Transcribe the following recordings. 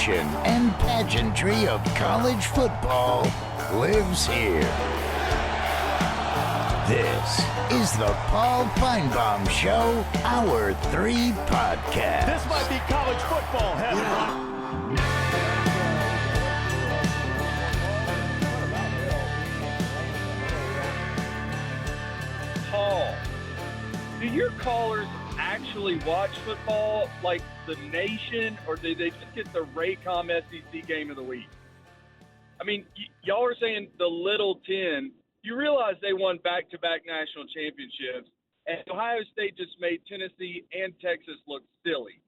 passion and pageantry of college football lives here. This is the Paul Finebaum Show, Hour 3 podcast. This might be college football heaven. Paul, do your callers actually watch football like the nation, or do they just get the Raycom SEC game of the week? I mean, y'all are saying the Little 10. You realize they won back-to-back national championships, and Ohio State just made Tennessee and Texas look silly.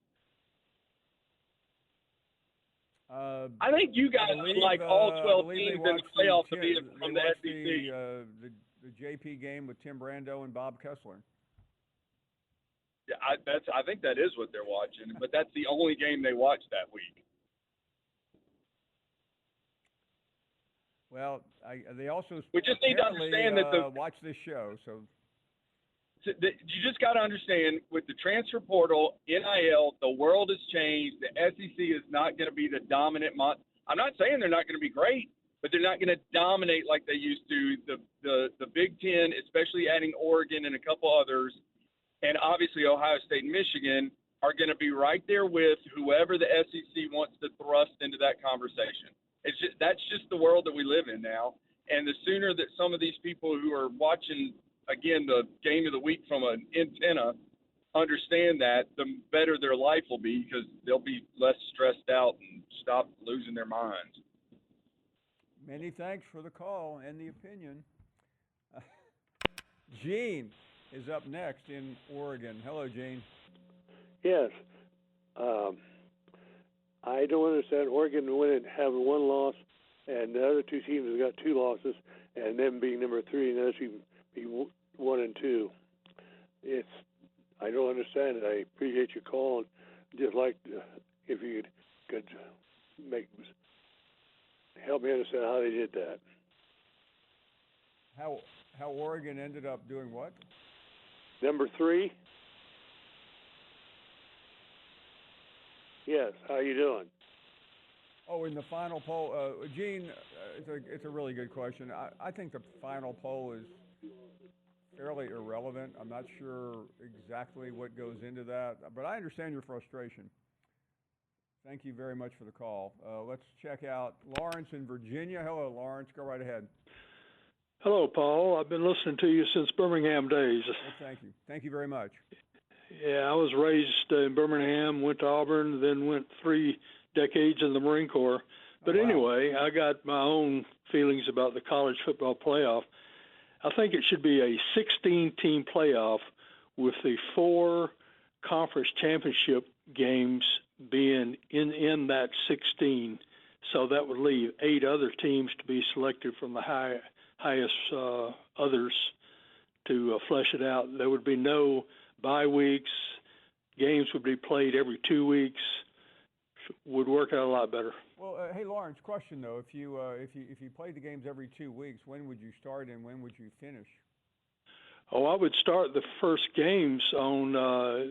I think you guys would like all 12 teams in the playoffs to be from the SEC. The JP game with Tim Brando and Bob Kessler. Yeah, I think that is what they're watching, but that's the only game they watch that week. Well, they also we just need to understand that watch this show. So you just got to understand, with the transfer portal, NIL, the world has changed. The SEC is not going to be the dominant. I'm not saying they're not going to be great, but they're not going to dominate like they used to. The Big Ten, especially adding Oregon and a couple others, and obviously Ohio State and Michigan, are going to be right there with whoever the SEC wants to thrust into that conversation. That's just the world that we live in now. And the sooner that some of these people who are watching, again, the game of the week from an antenna understand that, the better their life will be, because they'll be less stressed out and stop losing their minds. Many thanks for the call and the opinion. Gene is up next in Oregon. Hello, Gene. Yes. I don't understand Oregon winning, having one loss, and the other two teams have got two losses, and them being number 3 and the other team be 1 and 2. I don't understand it. I appreciate your call, and just like if you could help me understand how they did that. How Oregon ended up doing what? Number 3. Yes. How you doing? Oh, in the final poll, Gene, it's a really good question. I think the final poll is fairly irrelevant. I'm not sure exactly what goes into that, but I understand your frustration. Thank you very much for the call. Let's check out Lawrence in Virginia. Hello, Lawrence. Go right ahead. Hello, Paul. I've been listening to you since Birmingham days. Well, thank you. Thank you very much. Yeah, I was raised in Birmingham, went to Auburn, then went 3 decades in the Marine Corps. But Anyway, I got my own feelings about the college football playoff. I think it should be a 16-team playoff with the 4 conference championship games being in that 16. So that would leave 8 other teams to be selected from the highest others to flesh it out. There would be no bye weeks. Games would be played every 2 weeks. Would work out a lot better. Well, hey, Lawrence, question though: if you played the games every 2 weeks, when would you start and when would you finish? Oh, I would start the first games on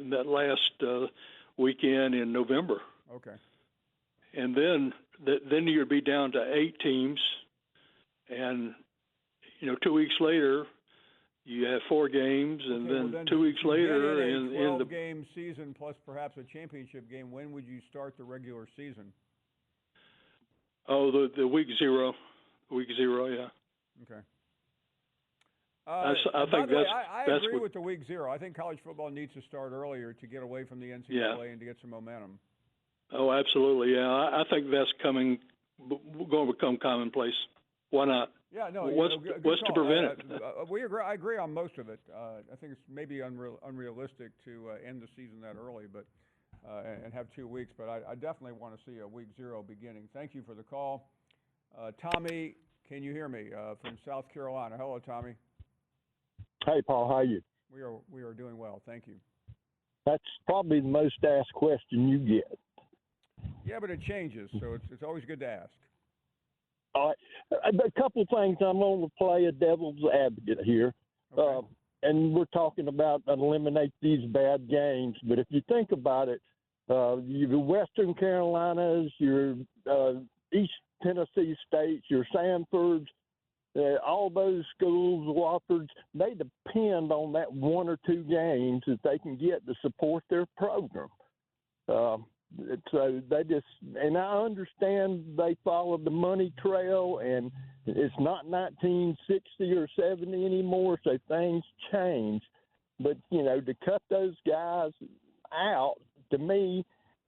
that last weekend in November. Okay. And then you'd be down to 8 teams, and 2 weeks later, you have 4 games, and then 2 weeks later, in the 12-game season plus perhaps a championship game, when would you start the regular season? Oh, the week 0, yeah. Okay. I think I agree with the week 0. I think college football needs to start earlier to get away from the NCAA and to get some momentum. Oh, absolutely, yeah. I think that's going to become commonplace. Why not? Yeah, no. What's to prevent it? We agree. I agree on most of it. I think it's maybe unrealistic to end the season that early, but and have 2 weeks. But I definitely want to see a week 0 beginning. Thank you for the call, Tommy. Can you hear me from South Carolina? Hello, Tommy. Hey, Paul. How are you? We are doing well. Thank you. That's probably the most asked question you get. Yeah, but it changes, so it's always good to ask. All right. A couple of things. I'm going to play a devil's advocate here. Okay. And we're talking about eliminate these bad games. But if you think about it, Your Western Carolinas, your East Tennessee States, your Sanfords, all those schools, Woffords, they depend on that one or two games that they can get to support their program. So they just, and I understand they follow the money trail, and it's not 1960 or 70 anymore, so things change. But, to cut those guys out, to me,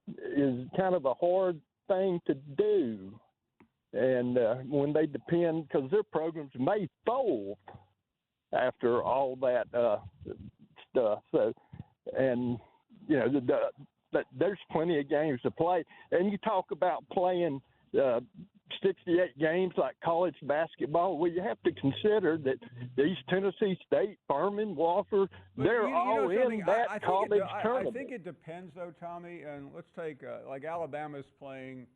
is kind of a hard thing to do. And when they depend, because their programs may fold after all that stuff. So, and, there's plenty of games to play. And you talk about playing 68 games like college basketball. Well, you have to consider that East Tennessee State, Furman, Wofford, they're all in that college tournament. I think it depends, though, Tommy. And let's take, like Alabama's playing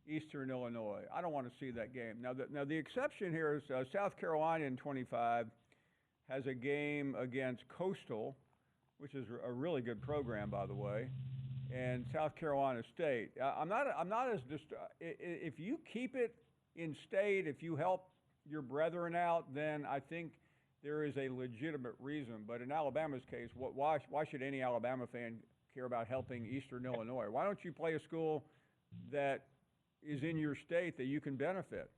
Eastern Illinois. I don't want to see that game. Now the exception here is South Carolina in 25 has a game against Coastal, which is a really good program, by the way, and South Carolina State. I'm not as if you keep it in state, if you help your brethren out, then I think there is a legitimate reason. But in Alabama's case, why should any Alabama fan care about helping Eastern Illinois? Why don't you play a school that is in your state that you can benefit?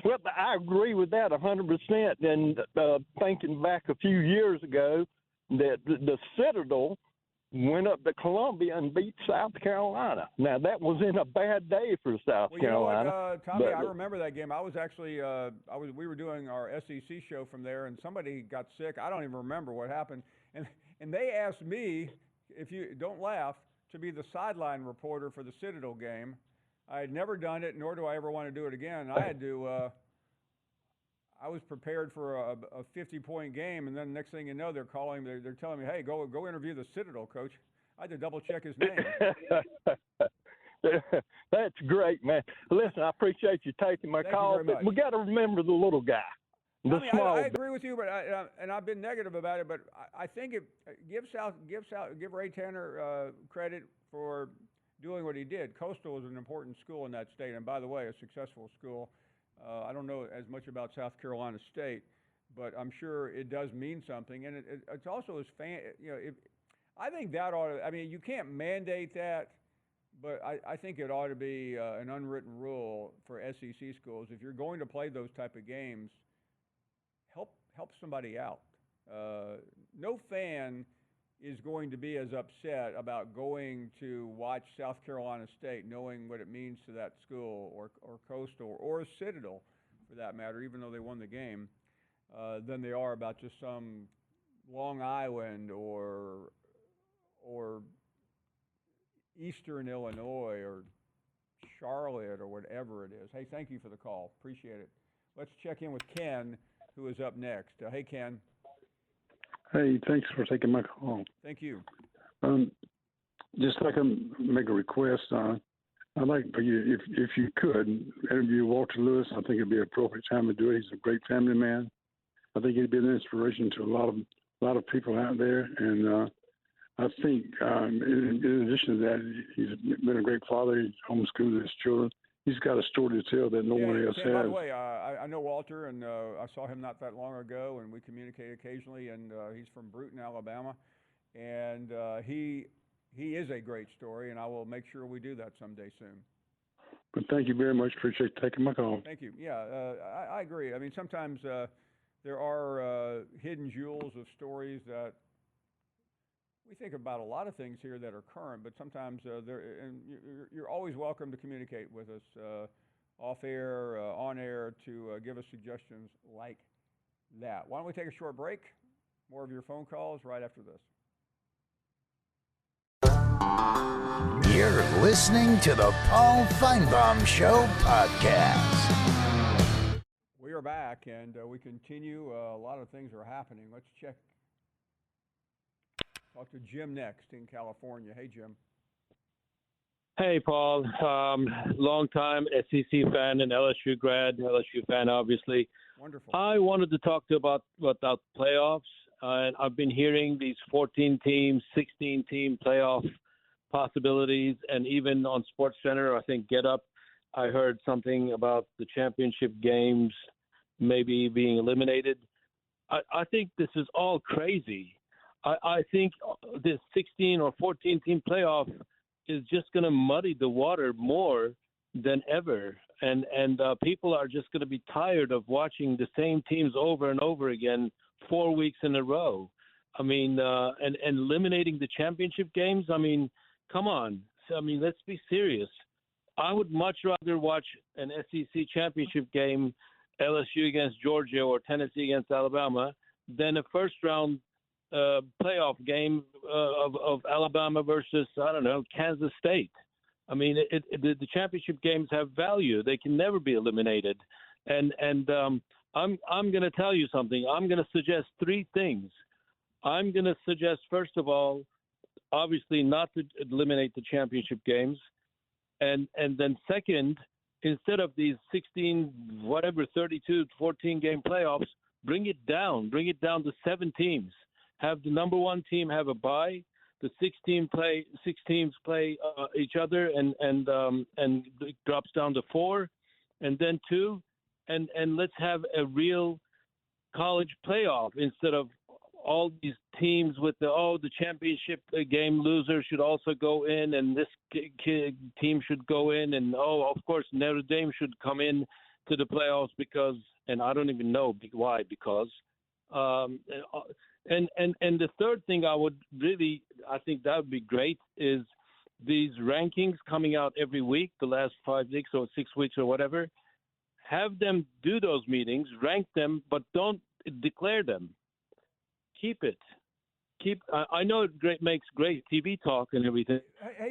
Well, I agree with that 100%. And thinking back a few years ago, that the Citadel went up to Columbia and beat South Carolina. Now, that was in a bad day for South Carolina. You know what, Tommy, I remember that game. I was actually, we were doing our SEC show from there, and somebody got sick. I don't even remember what happened. And they asked me, if you don't laugh, to be the sideline reporter for the Citadel game. I had never done it, nor do I ever want to do it again. I had to, I was prepared for a 50-point game, and then next thing you know, they're calling, they're telling me, hey, go interview the Citadel coach. I had to double-check his name. That's great, man. Listen, I appreciate you taking my call, but we got to remember the little guy. I agree with you, but and I've been negative about it, but I think give Ray Tanner credit for doing what he did. Coastal is an important school in that state, and by the way, a successful school. I don't know as much about South Carolina State, but I'm sure it does mean something, and it's also as I think that ought to. I mean, you can't mandate that, but I think it ought to be an unwritten rule for SEC schools. If you're going to play those type of games, help somebody out. No fan is going to be as upset about going to watch South Carolina State, knowing what it means to that school, or Coastal, or Citadel, for that matter, even though they won the game, than they are about just some Long Island or Eastern Illinois or Charlotte or whatever it is. Hey, thank you for the call. Appreciate it. Let's check in with Ken, who is up next. Hey, Ken. Hey, thanks for taking my call. Thank you. Just like I make a request, I'd like for you, if you could, interview Walter Lewis. I think it'd be an appropriate time to do it. He's a great family man. I think he'd be an inspiration to a lot of people out there. And I think, in addition to that, he's been a great father. He's homeschooled his children. He's got a story to tell that no one else has. By the way, I know Walter, and I saw him not that long ago, and we communicate occasionally. And he's from Bruton, Alabama, and he is a great story. And I will make sure we do that someday soon. But thank you very much. Appreciate taking my call. Thank you. Yeah, I agree. I mean, sometimes there are hidden jewels of stories that. We think about a lot of things here that are current, but sometimes and you're always welcome to communicate with us off air, on air, to give us suggestions like that. Why don't we take a short break? More of your phone calls right after this. You're listening to the Paul Finebaum Show podcast. We are back, and we continue. A lot of things are happening. Let's check. Talk to Jim next in California. Hey, Jim. Hey, Paul. Long-time SEC fan and LSU grad, LSU fan, obviously. Wonderful. I wanted to talk to you about the playoffs. And I've been hearing these 14-team, 16-team playoff possibilities. And even on SportsCenter, I think Get Up, I heard something about the championship games maybe being eliminated. I think this is all crazy. I think this 16 or 14 team playoff is just going to muddy the water more than ever. And people are just going to be tired of watching the same teams over and over again 4 weeks in a row. I mean, and eliminating the championship games. I mean, come on. I mean, let's be serious. I would much rather watch an SEC championship game, LSU against Georgia or Tennessee against Alabama, than a first-round playoff game of Alabama versus, I don't know, Kansas State. I mean, the championship games have value. They can never be eliminated. And I'm going to tell you something. I'm going to suggest three things. I'm going to suggest, first of all, obviously not to eliminate the championship games. And then second, instead of these 16, whatever, 32, 14-game playoffs, bring it down to 7 teams. Have the number one team have a bye. The 6 teams play each other, and it drops down to 4, and then 2, and let's have a real college playoff instead of all these teams with the championship game loser should also go in, and this team should go in, and of course Notre Dame should come in to the playoffs because, and I don't even know why, because. And the third thing I think that would be great is these rankings coming out every week, the last 5 weeks or 6 weeks or whatever. Have them do those meetings, rank them, but don't declare them. Keep it. I know it makes great TV talk and everything,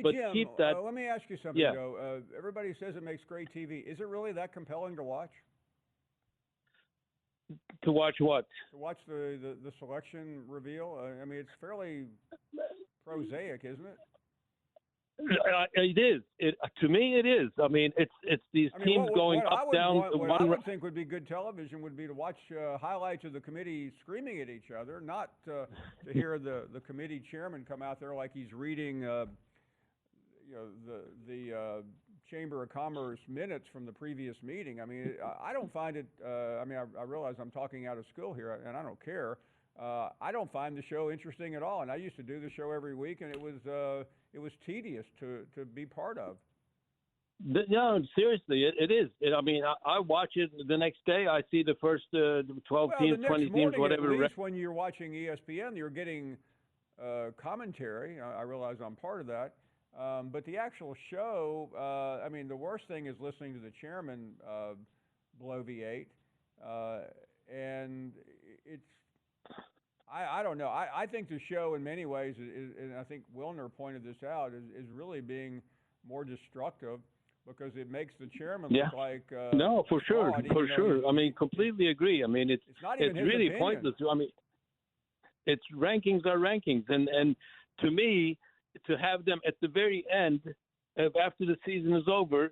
but Jim, keep that. Let me ask you something, Yeah. though. Everybody says it makes great TV. Is it really that compelling to watch? To watch what? To watch the selection reveal? I mean, it's fairly prosaic, isn't it? It is. To me, it is. I mean, it's these teams going up, down. What I would think would be good television would be to watch highlights of the committee screaming at each other, not to hear the committee chairman come out there like he's reading, the Chamber of Commerce minutes from the previous meeting. I mean, I don't find it. I realize I'm talking out of school here, and I don't care. I don't find the show interesting at all, and I used to do the show every week, and it was tedious to be part of. No, seriously, it is. I watch it the next day. I see the first 12 teams, 20 teams, whatever. At least when you're watching ESPN, you're getting commentary. I realize I'm part of that. But the actual show, the worst thing is listening to the chairman bloviate. And it's, I don't know. I think the show in many ways, and I think Wilner pointed this out, is really being more destructive because it makes the chairman look like no, for sure, for sure. I mean, completely agree. I mean, it's really opinion. Pointless. I mean, it's rankings are rankings, and to me, to have them at the very end, after the season is over,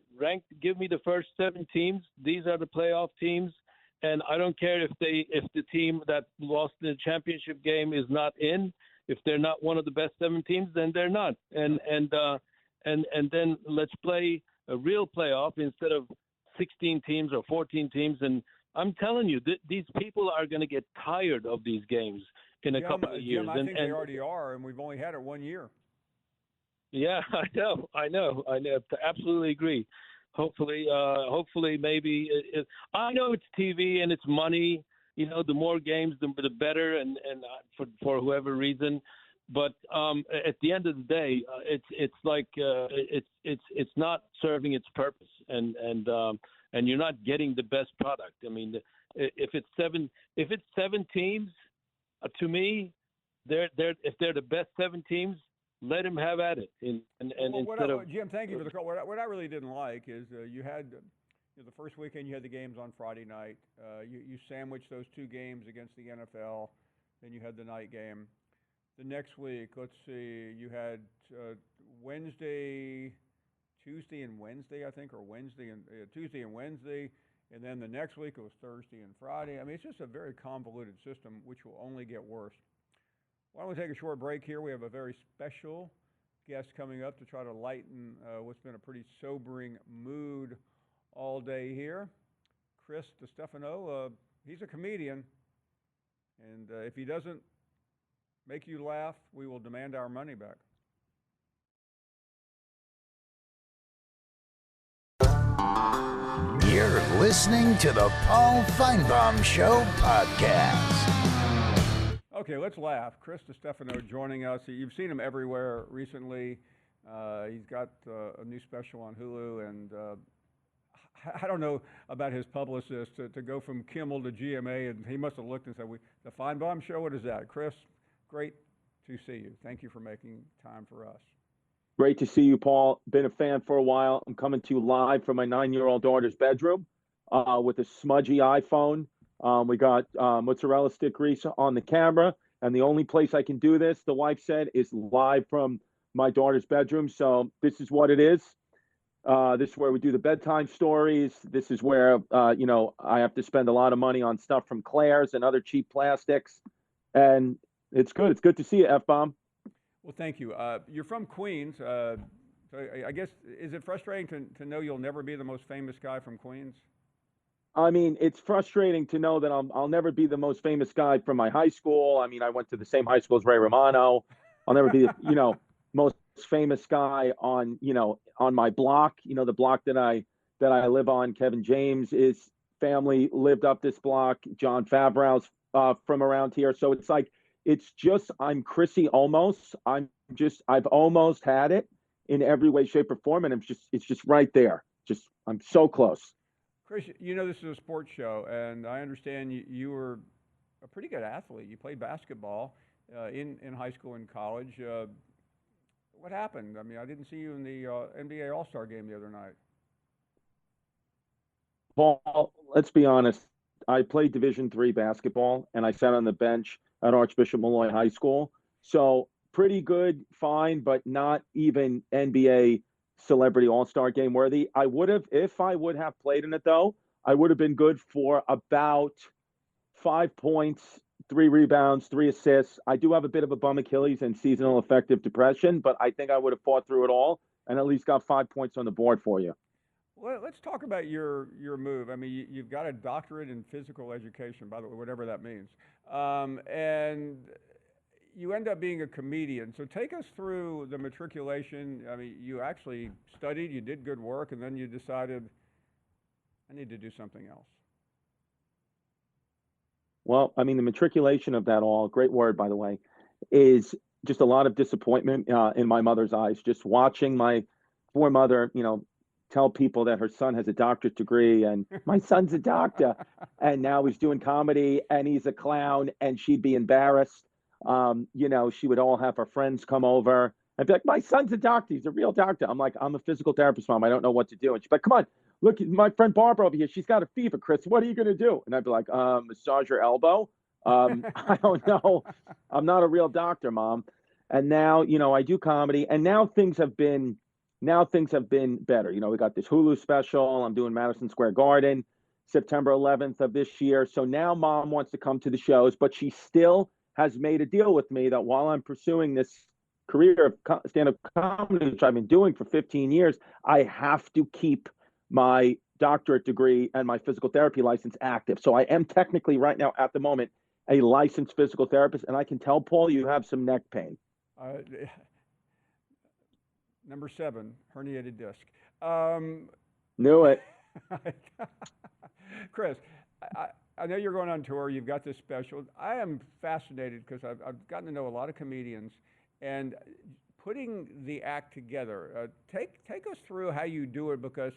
give me the first 7 teams. These are the playoff teams. And I don't care if the team that lost the championship game is not in. If they're not one of the best 7 teams, then they're not. And then let's play a real playoff instead of 16 teams or 14 teams. And I'm telling you, these people are going to get tired of these games in a couple of years. Jim, I think they already are, and we've only had it 1 year. Yeah, I know. Absolutely agree. Hopefully, maybe I know it's TV and it's money. You know, the more games, the better, and for whoever reason. But at the end of the day, it's like it's not serving its purpose, and you're not getting the best product. I mean, if it's 7 teams, to me, if they're the best 7 teams. Let him have at it. Jim, thank you for the call. What I really didn't like is you had the first weekend you had the games on Friday night. You sandwiched those 2 games against the NFL. Then you had the night game. The next week, let's see, you had Tuesday and Wednesday, I think, or Tuesday and Wednesday. And then the next week it was Thursday and Friday. I mean, it's just a very convoluted system, which will only get worse. Why don't we take a short break here? We have a very special guest coming up to try to lighten what's been a pretty sobering mood all day here. Chris Distefano, he's a comedian, and if he doesn't make you laugh, we will demand our money back. You're listening to the Paul Finebaum Show podcast. Okay, let's laugh. Chris Distefano joining us. You've seen him everywhere recently. He's got a new special on Hulu, and I don't know about his publicist to go from Kimmel to GMA, and he must have looked and said, "The Finebaum Show, what is that?" Chris, great to see you. Thank you for making time for us. Great to see you, Paul. Been a fan for a while. I'm coming to you live from my 9-year-old daughter's bedroom with a smudgy iPhone. We got mozzarella stick grease on the camera, and the only place I can do this, the wife said, is live from my daughter's bedroom. So this is what it is. This is where we do the bedtime stories. This is where, I have to spend a lot of money on stuff from Claire's and other cheap plastics. And it's good. It's good to see you, F-Bomb. Well, thank you. You're from Queens. So I guess, is it frustrating to know you'll never be the most famous guy from Queens? I mean, it's frustrating to know that I'll never be the most famous guy from my high school. I mean, I went to the same high school as Ray Romano. I'll never be, most famous guy on my block. The block that I live on. Kevin James' family lived up this block. John Favreau's from around here. So it's like, it's just, I'm Chrissy almost. I've almost had it in every way, shape, or form, and it's just right there. I'm so close. Chris, this is a sports show, and I understand you were a pretty good athlete. You played basketball in high school and college. What happened? I mean, I didn't see you in the NBA All-Star game the other night. Paul, let's be honest. I played Division III basketball, and I sat on the bench at Archbishop Malloy High School. So pretty good, fine, but not even NBA celebrity all-star game worthy. If I would have played in it though, I would have been good for about 5 points, 3 rebounds, 3 assists. I do have a bit of a bum Achilles and seasonal affective depression, but I think I would have fought through it all and at least got 5 points on the board for you. Well, let's talk about your move. I mean, you've got a doctorate in physical education, by the way, whatever that means. And you end up being a comedian. So take us through the matriculation. I mean, you actually studied, you did good work, and then you decided, I need to do something else. Well, I mean, the matriculation of that all, great word, by the way, is just a lot of disappointment in my mother's eyes. Just watching my poor mother, tell people that her son has a doctorate degree and my son's a doctor and now he's doing comedy and he's a clown, and she'd be embarrassed. She would all have her friends come over and be like, my son's a doctor. He's a real doctor. I'm like, I'm a physical therapist, Mom. I don't know what to do. And she's like, come on, look, my friend Barbara over here. She's got a fever, Chris. What are you going to do? And I'd be like, massage your elbow. I don't know. I'm not a real doctor, Mom. And now, I do comedy, and now things have been better. We got this Hulu special. I'm doing Madison Square Garden, September 11th of this year. So now Mom wants to come to the shows, but she still has made a deal with me that while I'm pursuing this career of stand-up comedy, which I've been doing for 15 years, I have to keep my doctorate degree and my physical therapy license active. So I am technically right now at the moment a licensed physical therapist, and I can tell, Paul, you have some neck pain. Number 7, herniated disc. Knew it. Chris, I know you're going on tour. You've got this special. I am fascinated because I've gotten to know a lot of comedians, and putting the act together. Take us through how you do it, because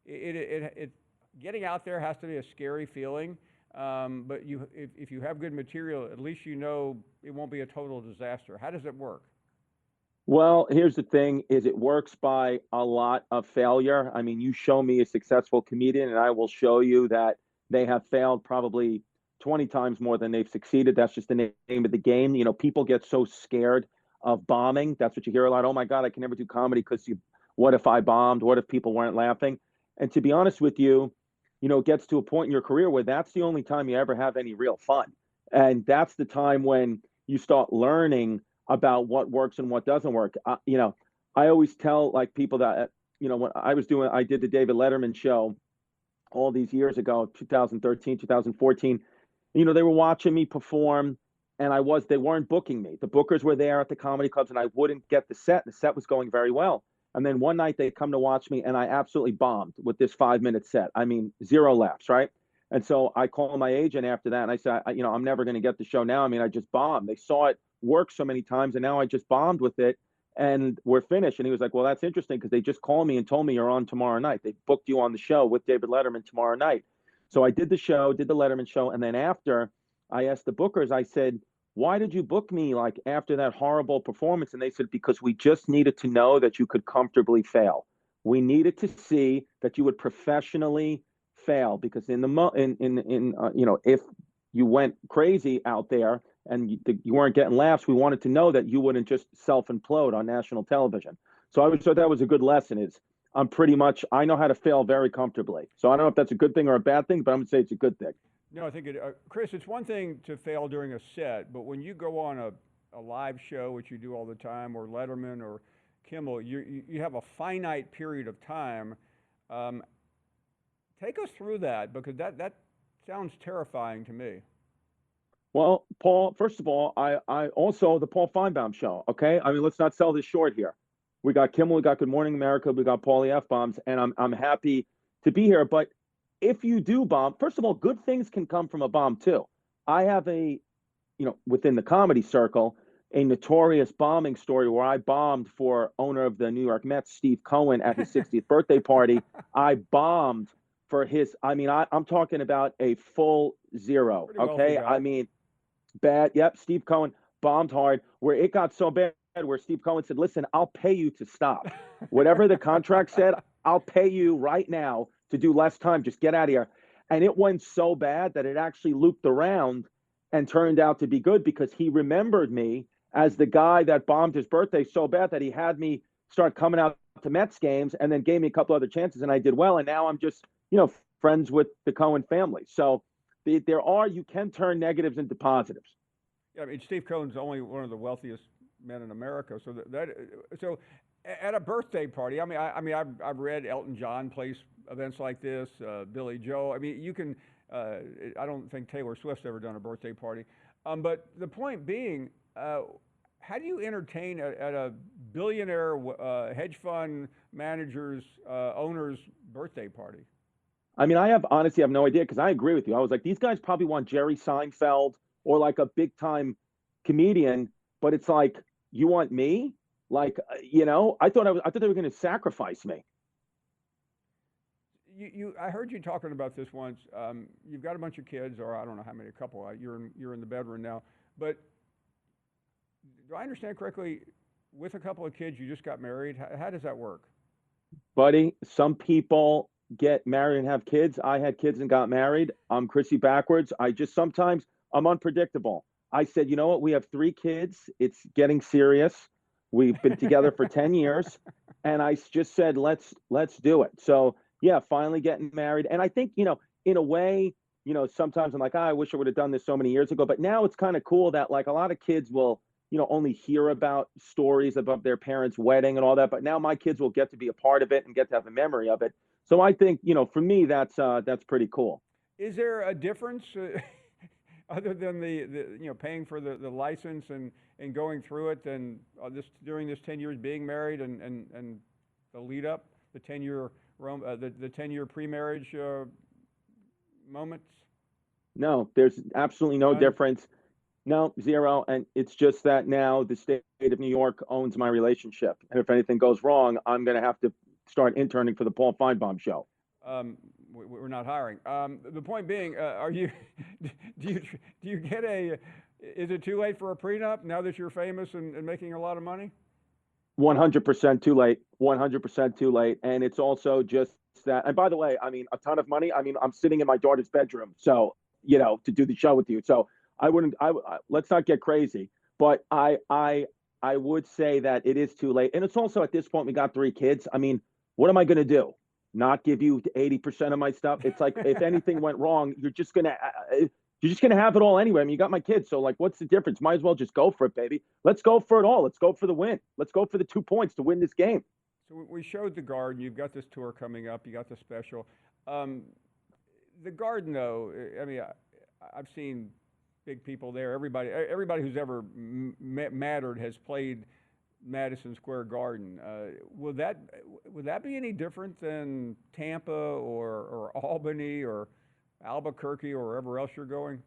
it getting out there has to be a scary feeling. But if you have good material, at least it won't be a total disaster. How does it work? Well, here's the thing, is it works by a lot of failure. I mean, you show me a successful comedian and I will show you that they have failed probably 20 times more than they've succeeded. That's just the name of the game. People get so scared of bombing. That's what you hear a lot. Oh my God, I can never do comedy because what if I bombed? What if people weren't laughing? And to be honest with you, it gets to a point in your career where that's the only time you ever have any real fun. And that's the time when you start learning about what works and what doesn't work. I always tell like people that, when I did the David Letterman show all these years ago, 2013, 2014, they were watching me perform and they weren't booking me. The bookers were there at the comedy clubs and I wouldn't get the set. The set was going very well. And then one night they come to watch me and I absolutely bombed with this 5-minute set. I mean, 0 laughs, right? And so I called my agent after that and I said, I'm never going to get the show now. I mean, I just bombed. They saw it work so many times and now I just bombed with it and we're finished. And he was like, well, that's interesting because they just called me and told me you're on tomorrow night. They booked you on the show with David Letterman tomorrow night. So I did the show, did the Letterman show. And then after I asked the bookers, I said, why did you book me like after that horrible performance? And they said, because we just needed to know that you could comfortably fail. We needed to see that you would professionally fail because if you went crazy out there and you weren't getting laughs, we wanted to know that you wouldn't just self-implode on national television. So I thought that was a good lesson is I know how to fail very comfortably. So I don't know if that's a good thing or a bad thing, but I'm gonna say it's a good thing. No, I think Chris, it's one thing to fail during a set, but when you go on a live show, which you do all the time, or Letterman or Kimmel, you have a finite period of time. Take us through that because that sounds terrifying to me. Well, Paul, first of all, I also the Paul Finebaum show. Okay, I mean, let's not sell this short here. We got Kimmel, we got Good Morning America, we got Paulie F. Bombs, and I'm happy to be here. But if you do bomb, first of all, good things can come from a bomb too. I have within the comedy circle, a notorious bombing story where I bombed for owner of the New York Mets, Steve Cohen, at his 60th birthday party. I bombed for his, I'm talking about a full zero. Okay. I mean, bad. Yep. Steve Cohen bombed hard where it got so bad where Steve Cohen said, listen, I'll pay you to stop. Whatever the contract said, I'll pay you right now to do less time. Just get out of here. And it went so bad that it actually looped around and turned out to be good because he remembered me as the guy that bombed his birthday so bad that he had me start coming out to Mets games and then gave me a couple other chances and I did well. And now I'm just, friends with the Cohen family. So you can turn negatives into positives. Yeah, I mean, Steve Cohen's only one of the wealthiest men in America. So at a birthday party, I've read Elton John plays events like this, Billy Joel. I mean, you can, I don't think Taylor Swift's ever done a birthday party. But the point being, how do you entertain at a billionaire hedge fund manager's owner's birthday party? I mean, honestly have no idea because I agree with you. I was like, these guys probably want Jerry Seinfeld or like a big time comedian, but it's like, you want me? Like, I thought they were going to sacrifice me. I heard you talking about this once. You've got a bunch of kids, or I don't know how many, a couple. You're in the bedroom now, but do I understand correctly? With a couple of kids, you just got married. How does that work? Buddy, some people get married and have kids. I had kids and got married. I'm Chrissy backwards. Sometimes I'm unpredictable. I said, you know what? We have 3 kids. It's getting serious. We've been together for 10 years. And I just said, let's do it. So yeah, finally getting married. And I think, in a way, sometimes I'm like, I wish I would have done this so many years ago. But now it's kind of cool that like a lot of kids will, only hear about stories about their parents' wedding and all that. But now my kids will get to be a part of it and get to have a memory of it. So I think, for me, that's pretty cool. Is there a difference other than the paying for the license and going through it and during this 10 years being married and the lead up, the 10-year the 10-year pre-marriage moments? No, there's absolutely no difference. No, zero. And it's just that now the state of New York owns my relationship. And if anything goes wrong, I'm going to have to start interning for the Paul Finebaum show. We're not hiring. The point being, do you get is it too late for a prenup now that you're famous and making a lot of money? 100% too late. 100% too late. And it's also just that. And by the way, I mean, a ton of money. I mean, I'm sitting in my daughter's bedroom. So, to do the show with you. So let's not get crazy. But I would say that it is too late. And it's also at this point, we got 3 kids. I mean, what am I going to do? Not give you 80% of my stuff? It's like if anything went wrong, you're just going to You're just going to have it all anyway. I mean, you got my kids. So, like, what's the difference? Might as well just go for it, baby. Let's go for it all. Let's go for the win. Let's go for the 2 points to win this game. So we showed the Garden. You've got this tour coming up. You got the special. The Garden, though, I mean, I've seen big people there. Everybody who's ever mattered has played Madison Square Garden. Would that be any different than Tampa or Albany or Albuquerque or wherever else you're going?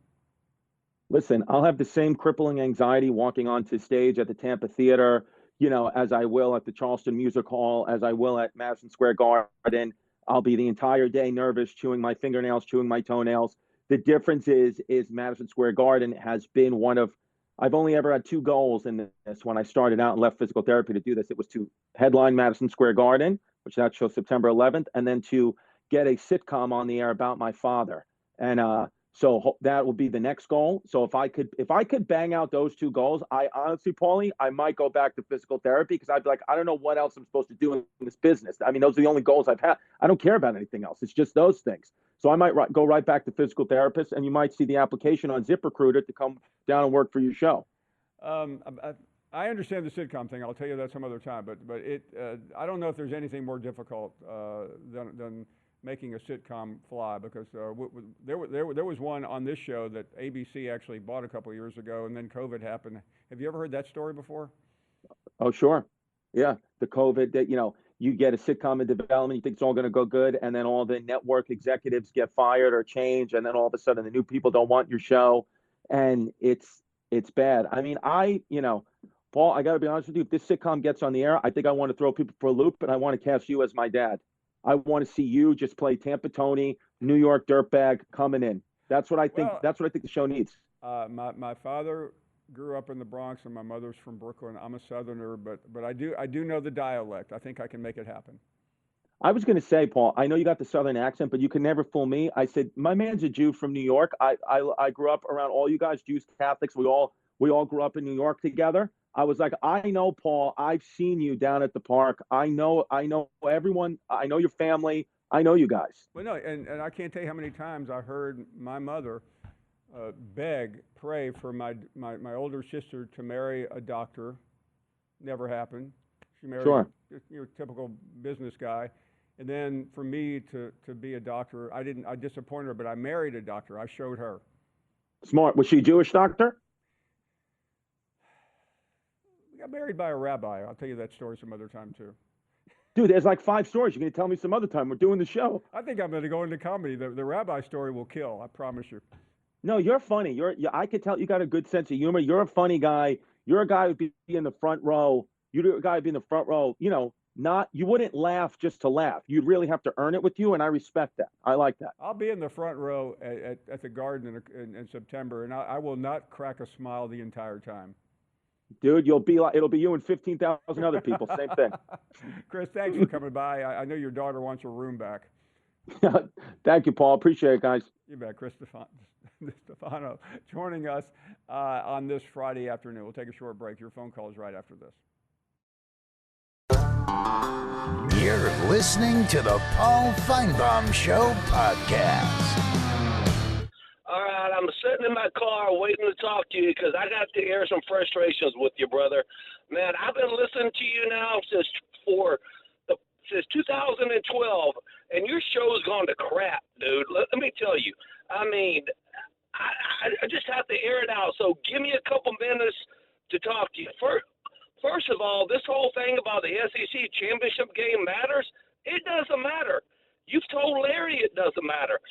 Listen, I'll have the same crippling anxiety walking onto stage at the Tampa Theater, as I will at the Charleston Music Hall, as I will at Madison Square Garden. I'll be the entire day nervous, chewing my fingernails, chewing my toenails. The difference is Madison Square Garden has been I've only ever had 2 goals in this. When I started out and left physical therapy to do this, it was to headline Madison Square Garden, which that shows September 11th, and then to get a sitcom on the air about my father. And so that will be the next goal. So if I could bang out those 2 goals, I honestly, Paulie, I might go back to physical therapy, because I'd be like, I don't know what else I'm supposed to do in this business. I mean, those are the only goals I've had. I don't care about anything else. It's just those things. So I might go right back to physical therapist, and you might see the application on ZipRecruiter to come down and work for your show. I understand the sitcom thing. I'll tell you that some other time. But I don't know if there's anything more difficult than making a sitcom fly, because there was one on this show that ABC actually bought a couple of years ago, and then COVID happened. Have you ever heard that story before? Oh, sure. Yeah. The COVID that, you get a sitcom in development, you think it's all going to go good, and then all the network executives get fired or change, and then all of a sudden the new people don't want your show, and it's bad. I mean, Paul, I got to be honest with you. If this sitcom gets on the air, I think I want to throw people for a loop, and I want to cast you as my dad. I want to see you just play Tampa Tony, New York dirtbag coming in. That's what I think. That's what I think the show needs. My father grew up in the Bronx, and my mother's from Brooklyn. I'm a Southerner, but I do know the dialect. I think I can make it happen. I was going to say, Paul, I know you got the Southern accent, but you can never fool me. I said, my man's a Jew from New York. I grew up around all you guys, Jews, Catholics. We all grew up in New York together. I was like, I know, Paul. I've seen you down at the park. I know everyone. I know your family. I know you guys. Well, no, and I can't tell you how many times I heard my mother pray for my older sister to marry a doctor. Never happened. She married a typical business guy. And then for me to be a doctor, I disappointed her, but I married a doctor. I showed her. Smart. Was she a Jewish doctor? Got married by a rabbi. I'll tell you that story some other time too. Dude, there's like 5 stories. You're going to tell me some other time. We're doing the show. I think I'm going to go into comedy. The rabbi story will kill. I promise you. No, you're funny. I could tell you got a good sense of humor. You're a funny guy. You're a guy who'd be in the front row. You're a guy who'd be in the front row. You wouldn't laugh just to laugh. You'd really have to earn it with you, and I respect that. I like that. I'll be in the front row at the Garden in September, and I will not crack a smile the entire time. Dude, it'll be you and 15,000 other people. Same thing. Chris, thanks for coming by. I know your daughter wants her room back. Thank you, Paul. Appreciate it, guys. You bet. Chris Distefano joining us on this Friday afternoon. We'll take a short break. Your phone call is right after this. You're listening to the Paul Finebaum Show podcast. All right, I'm sitting in my car waiting to talk to you because I got to air some frustrations with you, brother. Man, I've been listening to you now since 2012, and your show's gone to crap, dude. Let me tell you. I mean, I just have to air it out, so give me a couple minutes to talk to you. First of all, this whole thing about the SEC championship game matters. It doesn't matter. You've told Larry it doesn't matter.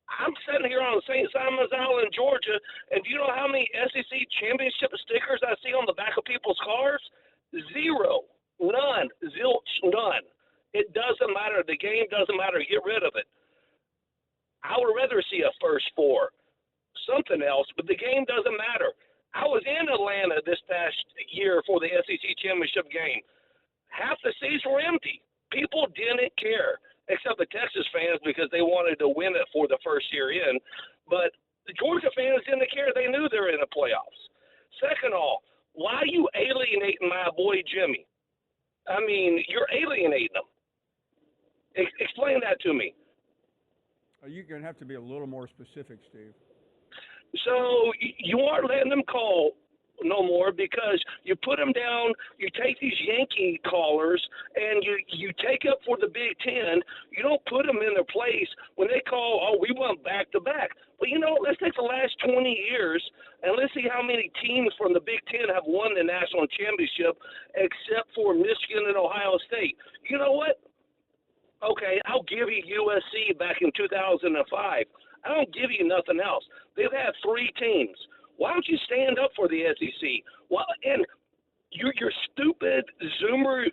I'm sitting here on St. Simon's Island, Georgia, and do you know how many SEC championship stickers I see on the back of people's cars? 0. None. Zilch. None. It doesn't matter. The game doesn't matter. Get rid of it. I would rather see a first 4. Something else, but the game doesn't matter. I was in Atlanta this past year for the SEC championship game. Half the seats were empty. People didn't care, except the Texas fans because they wanted to win it for the first year in. But the Georgia fans didn't care. They knew they were in the playoffs. Second of all, why are you alienating my boy Jimmy? I mean, you're alienating him. Explain that to me. You're going to have to be a little more specific, Steve. So you aren't letting them call no more because you put them down. You take these Yankee callers and you take up for the Big Ten. You don't put them in their place when they call. Oh, we want back to back. Well, let's take the last 20 years and let's see how many teams from the Big Ten have won the national championship, except for Michigan and Ohio State. You know what? Okay, I'll give you USC back in 2005. I don't give you nothing else. They've had 3 teams. Why don't you stand up for the SEC? Well, and your stupid Zoomer,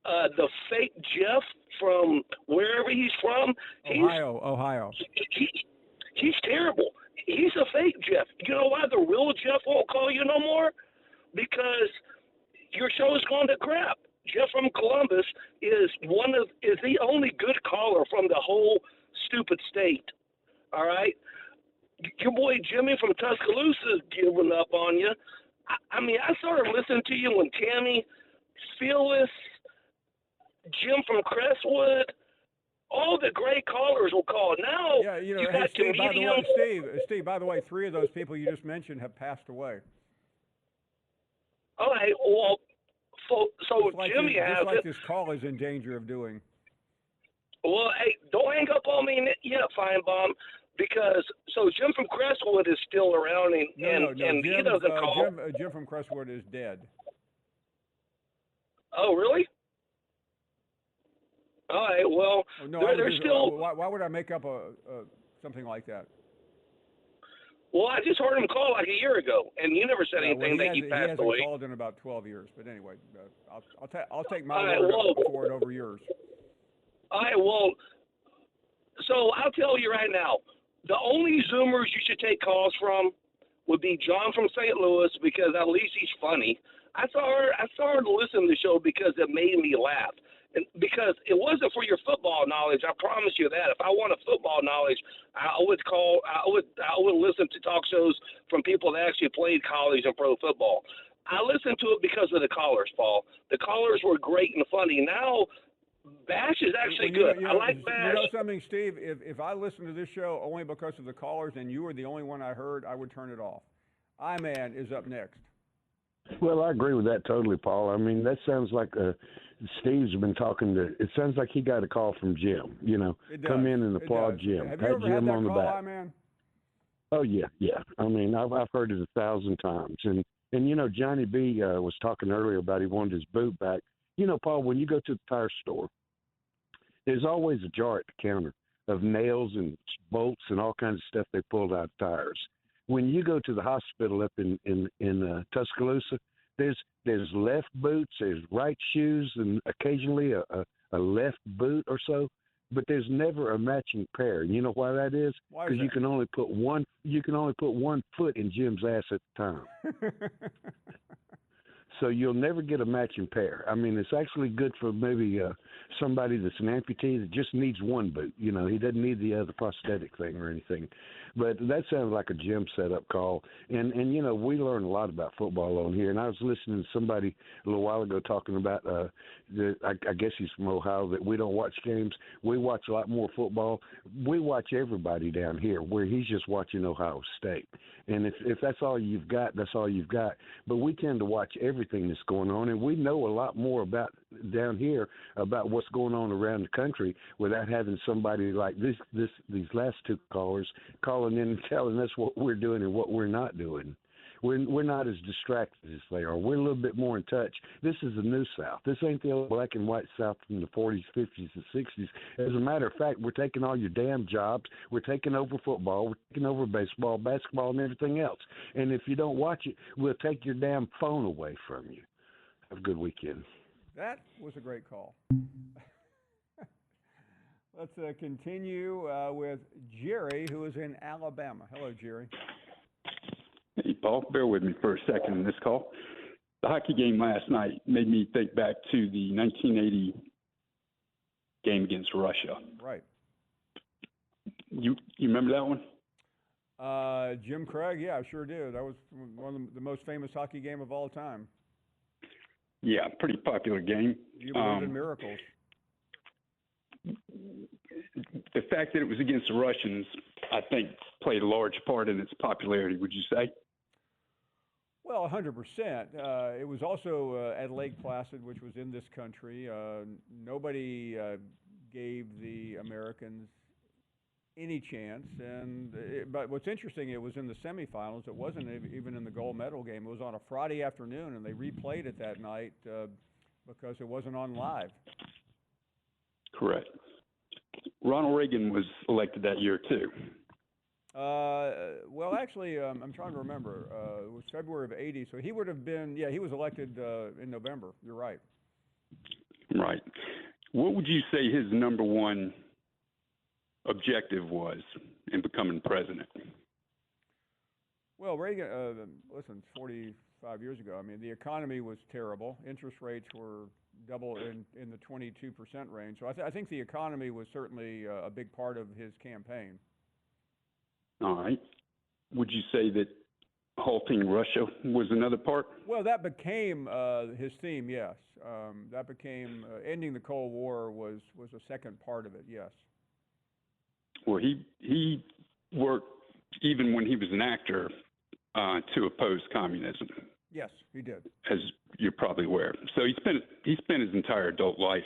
the fake Jeff from wherever he's from. Ohio. He's terrible. He's a fake Jeff. You know why the real Jeff won't call you no more? Because your show's gone to crap. Jeff from Columbus is the only good caller from the whole stupid state. All right? Your boy Jimmy from Tuscaloosa is giving up on you. I mean, I started listening to you when Tammy, Phyllis, Jim from Crestwood, all the great callers will call. Now you got comedians. Steve, by the way, 3 of those people you just mentioned have passed away. All right, well, so Jimmy has just like it. This call is in danger of doing. Well, hey, don't hang up on me yet, Finebaum. Because Jim from Crestwood is still around and Jim, he doesn't call. Jim from Crestwood is dead. Oh, really? All right. Well, they're still. Why would I make up something like that? Well, I just heard him call like a year ago, and you never said anything that he passed away. He hasn't called in about 12 years. But anyway, I'll take my word for it over yours. All right. Well, so I'll tell you right now. The only Zoomers you should take calls from would be John from St. Louis because at least he's funny. I started listening to the show because it made me laugh. And because it wasn't for your football knowledge, I promise you that. If I wanted football knowledge, I would listen to talk shows from people that actually played college and pro football. I listened to it because of the callers, Paul. The callers were great and funny. Now Bash is actually good. I like Bash. You know something, Steve? If I listened to this show only because of the callers and you were the only one I heard, I would turn it off. I-Man is up next. Well, I agree with that totally, Paul. I mean, that sounds like Steve's been talking to. It sounds like he got a call from Jim. Come in and applaud Jim. Have you ever had Jim that on the call, back. I-Man? Oh yeah. I mean, I've heard it 1,000 times, and Johnny B was talking earlier about he wanted his boot back. Paul, when you go to the tire store, there's always a jar at the counter of nails and bolts and all kinds of stuff they pulled out of tires. When you go to the hospital up in Tuscaloosa, there's left boots, there's right shoes, and occasionally a left boot or so, but there's never a matching pair. And you know why that is? Because you can only put one foot in Jim's ass at the time. So you'll never get a matching pair. I mean, it's actually good for maybe somebody that's an amputee that just needs one boot. He doesn't need the other prosthetic thing or anything. But that sounds like a Jim setup call. And we learn a lot about football on here. And I was listening to somebody a little while ago talking about, I guess he's from Ohio, that we don't watch games. We watch a lot more football. We watch everybody down here, where he's just watching Ohio State. And if that's all you've got, that's all you've got. But we tend to watch everything that's going on, and we know a lot more about down here about what's going on around the country without having somebody like these last 2 callers calling in and telling us what we're doing and what we're not doing. We're not as distracted as they are. We're a little bit more in touch. This is the new South. This ain't the old black and white South from the 40s, 50s, and 60s. As a matter of fact, we're taking all your damn jobs. We're taking over football. We're taking over baseball, basketball, and everything else. And if you don't watch it, we'll take your damn phone away from you. Have a good weekend. That was a great call. Let's continue with Jerry, who is in Alabama. Hello, Jerry. Hey, Paul, bear with me for a second in this call. The hockey game last night made me think back to the 1980 game against Russia. Right. You remember that one? Jim Craig, yeah, I sure do. That was one of the most famous hockey game of all time. Yeah, pretty popular game. You believe in miracles. the fact that it was against the Russians, I think, played a large part in its popularity, would you say? Well, 100%. It was also at Lake Placid, which was in this country. Nobody gave the Americans any chance. But what's interesting, it was in the semifinals. It wasn't even in the gold medal game. It was on a Friday afternoon, and they replayed it that night because it wasn't on live. Correct. Ronald Reagan was elected that year, too. Well, actually, I'm trying to remember. It was February of '80, so he would have been. Yeah, he was elected in November. You're right. Right. What would you say his number one objective was in becoming president? Well, Reagan. Listen, 45 years ago. I mean, the economy was terrible. Interest rates were double in the 22% range. So I think the economy was certainly a big part of his campaign. All right. Would you say that halting Russia was another part? Well, that became his theme, yes. That became ending the Cold War was a second part of it, yes. Well, he worked even when he was an actor to oppose communism. Yes, he did. As you're probably aware. So he spent his entire adult life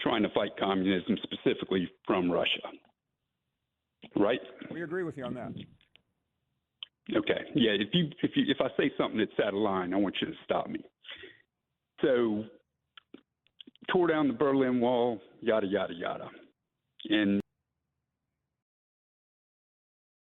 trying to fight communism, specifically from Russia. Right? We agree with you on that. Okay. Yeah. If I say something that's out of line, I want you to stop me. So, tore down the Berlin Wall, yada yada yada, and